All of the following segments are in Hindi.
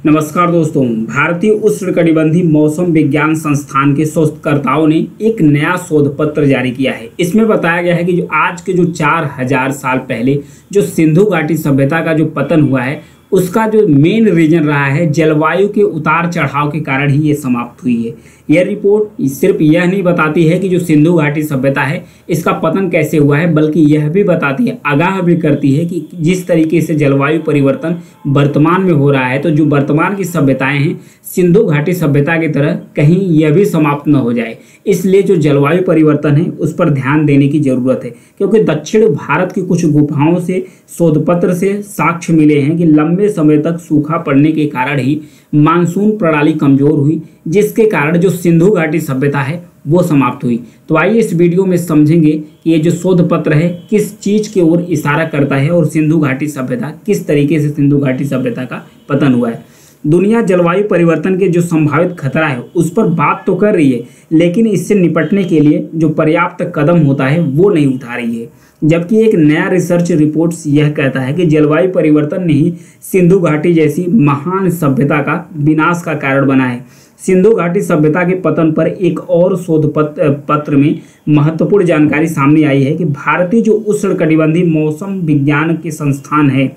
नमस्कार दोस्तों, भारतीय उष्णकटिबंधीय मौसम विज्ञान संस्थान के शोधकर्ताओं ने एक नया शोध पत्र जारी किया है। इसमें बताया गया है कि जो आज के 4000 साल पहले जो सिंधु घाटी सभ्यता का जो पतन हुआ है उसका जो मेन रीजन रहा है जलवायु के उतार चढ़ाव के कारण ही ये समाप्त हुई है। यह रिपोर्ट सिर्फ यह नहीं बताती है कि जो सिंधु घाटी सभ्यता है इसका पतन कैसे हुआ है, बल्कि यह भी बताती है, आगाह भी करती है कि जिस तरीके से जलवायु परिवर्तन वर्तमान में हो रहा है तो जो वर्तमान की सभ्यताएं हैं सिंधु घाटी सभ्यता की तरह कहीं यह भी समाप्त न हो जाए। इसलिए जो जलवायु परिवर्तन है उस पर ध्यान देने की जरूरत है, क्योंकि दक्षिण भारत की कुछ गुफाओं से शोधपत्र से साक्ष्य मिले हैं कि लंबे समय तक सूखा पड़ने के कारण ही मानसून प्रणाली कमजोर हुई, जिसके कारण जो सिंधु घाटी सभ्यता है वो समाप्त हुई। तो आइए इस वीडियो में समझेंगे कि ये जो शोध पत्र है किस चीज की ओर इशारा करता है और सिंधु घाटी सभ्यता किस तरीके से सिंधु घाटी सभ्यता का पतन हुआ है। दुनिया जलवायु परिवर्तन के जो संभावित खतरा है उस पर बात तो कर रही है, लेकिन इससे निपटने के लिए जो पर्याप्त कदम होता है वो नहीं उठा रही है। जबकि एक नया रिसर्च रिपोर्ट यह कहता है कि जलवायु परिवर्तन ने ही सिंधु घाटी जैसी महान सभ्यता का विनाश का कारण बना है। सिंधु घाटी सभ्यता के पतन पर एक और शोध पत्र में महत्वपूर्ण जानकारी सामने आई है कि भारतीय जो उष्णकटिबंधीय मौसम विज्ञान के संस्थान है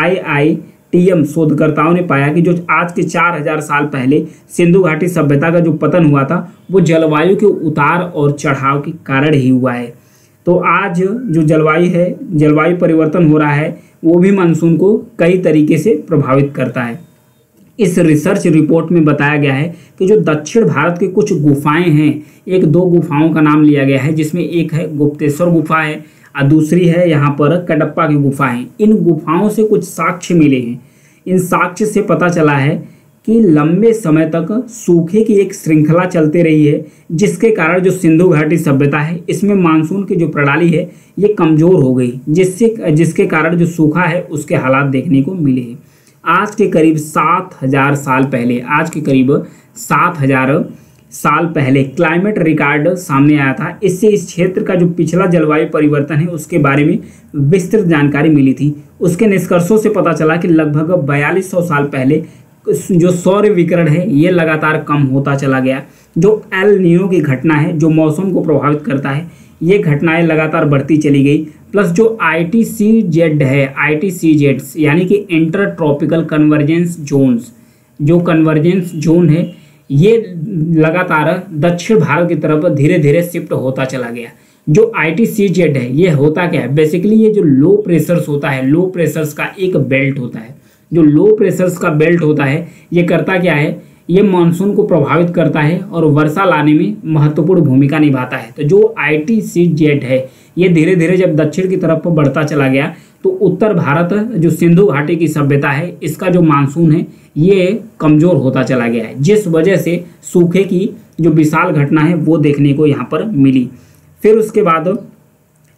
IITM शोधकर्ताओं ने पाया कि जो आज के 4000 साल पहले सिंधु घाटी सभ्यता का जो पतन हुआ था वो जलवायु के उतार और चढ़ाव के कारण ही हुआ है। तो आज जो जलवायु परिवर्तन हो रहा है वो भी मानसून को कई तरीके से प्रभावित करता है। इस रिसर्च रिपोर्ट में बताया गया है कि जो दक्षिण भारत की कुछ गुफाएं हैं, एक दो गुफाओं का नाम लिया गया है, जिसमें एक है गुप्तेश्वर गुफा है और दूसरी है यहाँ पर कडप्पा की गुफा है। इन गुफाओं से कुछ साक्ष्य मिले हैं। इन साक्ष्य से पता चला है कि लंबे समय तक सूखे की एक श्रृंखला चलती रही है, जिसके कारण जो सिंधु घाटी सभ्यता है इसमें मानसून की जो प्रणाली है ये कमज़ोर हो गई, जिसके कारण जो सूखा है उसके हालात देखने को मिले हैं। आज के करीब 7000 साल पहले क्लाइमेट रिकॉर्ड सामने आया था। इससे इस क्षेत्र का जो पिछला जलवायु परिवर्तन है उसके बारे में विस्तृत जानकारी मिली थी। उसके निष्कर्षों से पता चला कि लगभग 4200 साल पहले जो सौर विकिरण है ये लगातार कम होता चला गया। जो एल नीनो की घटना है जो मौसम को प्रभावित करता है ये घटनाएं लगातार बढ़ती चली गई। प्लस जो ITCZ है, ITCZ यानी कि इंटर ट्रॉपिकल कन्वर्जेंस जोन्स, जो कन्वर्जेंस जोन है ये लगातार दक्षिण भारत की तरफ धीरे धीरे शिफ्ट होता चला गया। जो ITCZ है ये होता क्या है, बेसिकली ये जो लो प्रेशर्स होता है, लो प्रेशर्स का एक बेल्ट होता है। जो लो प्रेशर्स का बेल्ट होता है ये करता क्या है, ये मानसून को प्रभावित करता है और वर्षा लाने में महत्वपूर्ण भूमिका निभाता है। तो जो ITCZ है ये धीरे धीरे जब दक्षिण की तरफ बढ़ता चला गया तो उत्तर भारत जो सिंधु घाटी की सभ्यता है इसका जो मानसून है ये कमज़ोर होता चला गया है, जिस वजह से सूखे की जो विशाल घटना है वो देखने को यहाँ पर मिली। फिर उसके बाद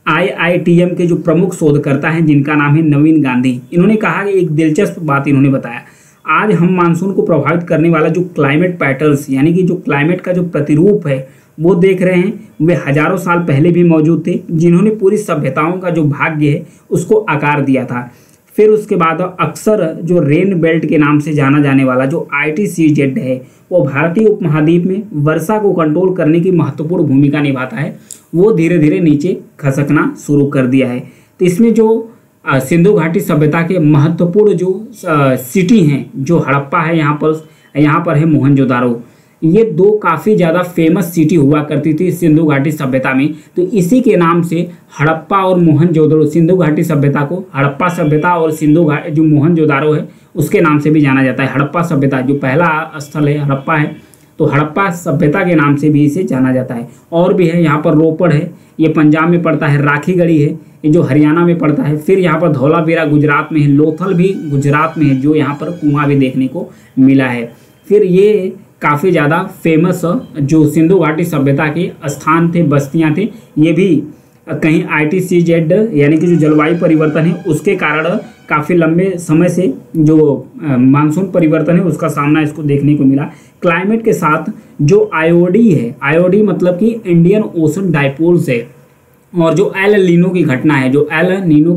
IITM के जो प्रमुख शोधकर्ता हैं जिनका नाम है नवीन गांधी, इन्होंने कहा कि एक दिलचस्प बात इन्होंने बताया, आज हम मानसून को प्रभावित करने वाला जो क्लाइमेट पैटर्न्स यानी कि जो क्लाइमेट का जो प्रतिरूप है वो देख रहे हैं वे हजारों साल पहले भी मौजूद थे, जिन्होंने पूरी सभ्यताओं का जो भाग्य है उसको आकार दिया था। फिर उसके बाद अक्सर जो रेन बेल्ट के नाम से जाना जाने वाला जो ITCZ है वो भारतीय उपमहाद्वीप में वर्षा को कंट्रोल करने की महत्वपूर्ण भूमिका निभाता है, वो धीरे धीरे नीचे खसकना शुरू कर दिया है। तो इसमें जो सिंधु घाटी सभ्यता के महत्वपूर्ण जो सिटी हैं, जो हड़प्पा है यहाँ पर है मोहनजोदारो, ये दो काफ़ी ज़्यादा फेमस सिटी हुआ करती थी सिंधु घाटी सभ्यता में। तो इसी के नाम से हड़प्पा और मोहनजोदारो, सिंधु घाटी सभ्यता को हड़प्पा सभ्यता और जो मोहनजोदारो है उसके नाम से भी जाना जाता है। हड़प्पा सभ्यता जो पहला स्थल है हड़प्पा है, तो हड़प्पा सभ्यता के नाम से भी इसे जाना जाता है। और भी है, यहाँ पर रोपड़ है ये पंजाब में पड़ता है, राखीगढ़ी है ये जो हरियाणा में पड़ता है, फिर यहाँ पर धौलावीरा गुजरात में है, लोथल भी गुजरात में है जो यहाँ पर कुआं भी देखने को मिला है। फिर ये काफ़ी ज़्यादा फेमस जो सिंधु घाटी सभ्यता के स्थान थे, बस्तियाँ थे, ये भी कहीं ITCZ यानी कि जो जलवायु परिवर्तन है उसके कारण काफ़ी लंबे समय से जो मानसून परिवर्तन है उसका सामना इसको देखने को मिला। क्लाइमेट के साथ जो IOD है, IOD मतलब कि इंडियन ओशन डाइपोल्स है, और जो एल नीनो की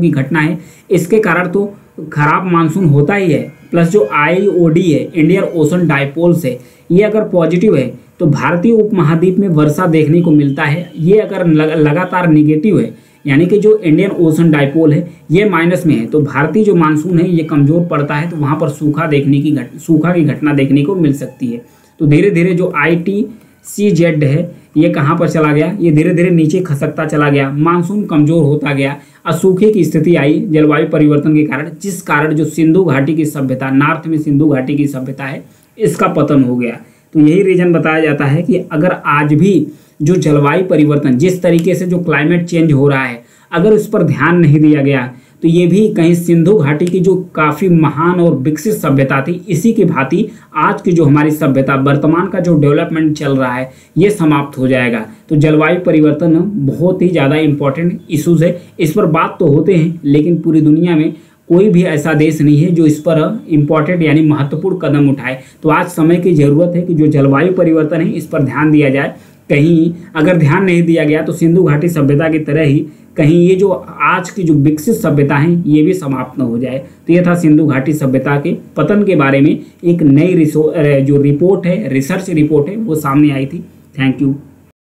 घटना है, इसके कारण तो खराब मानसून होता ही है, प्लस जो IOD है, इंडियन ओशन डाइपोल्स है, ये अगर पॉजिटिव है तो भारतीय उपमहाद्वीप में वर्षा देखने को मिलता है। ये अगर लगातार निगेटिव है, यानी कि जो इंडियन ओशन डाइपोल है ये माइनस में है, तो भारतीय जो मानसून है ये कमज़ोर पड़ता है, तो वहाँ पर सूखा की घटना देखने को मिल सकती है। तो धीरे धीरे जो ITCZ है ये कहाँ पर चला गया, ये धीरे धीरे नीचे खसकता चला गया, मानसून कमज़ोर होता गया और सूखे की स्थिति आई जलवायु परिवर्तन के कारण, जिस कारण जो सिंधु घाटी की सभ्यता, नॉर्थ में सिंधु घाटी की सभ्यता है, इसका पतन हो गया। तो यही रीज़न बताया जाता है कि अगर आज भी जो जलवायु परिवर्तन, जिस तरीके से जो क्लाइमेट चेंज हो रहा है, अगर उस पर ध्यान नहीं दिया गया तो ये भी कहीं सिंधु घाटी की जो काफ़ी महान और विकसित सभ्यता थी, इसी की भांति आज की जो हमारी सभ्यता, वर्तमान का जो डेवलपमेंट चल रहा है, ये समाप्त हो जाएगा। तो जलवायु परिवर्तन बहुत ही ज़्यादा इम्पोर्टेंट इशूज़ है। इस पर बात तो होते हैं, लेकिन पूरी दुनिया में कोई भी ऐसा देश नहीं है जो इस पर इम्पोर्टेंट यानी महत्वपूर्ण कदम उठाए। तो आज समय की ज़रूरत है कि जो जलवायु परिवर्तन है इस पर ध्यान दिया जाए। कहीं अगर ध्यान नहीं दिया गया तो सिंधु घाटी सभ्यता की तरह ही कहीं ये जो आज की जो विकसित सभ्यता है ये भी समाप्त न हो जाए। तो ये था सिंधु घाटी सभ्यता के पतन के बारे में एक नई जो रिपोर्ट है, रिसर्च रिपोर्ट है, वो सामने आई थी। Thank you.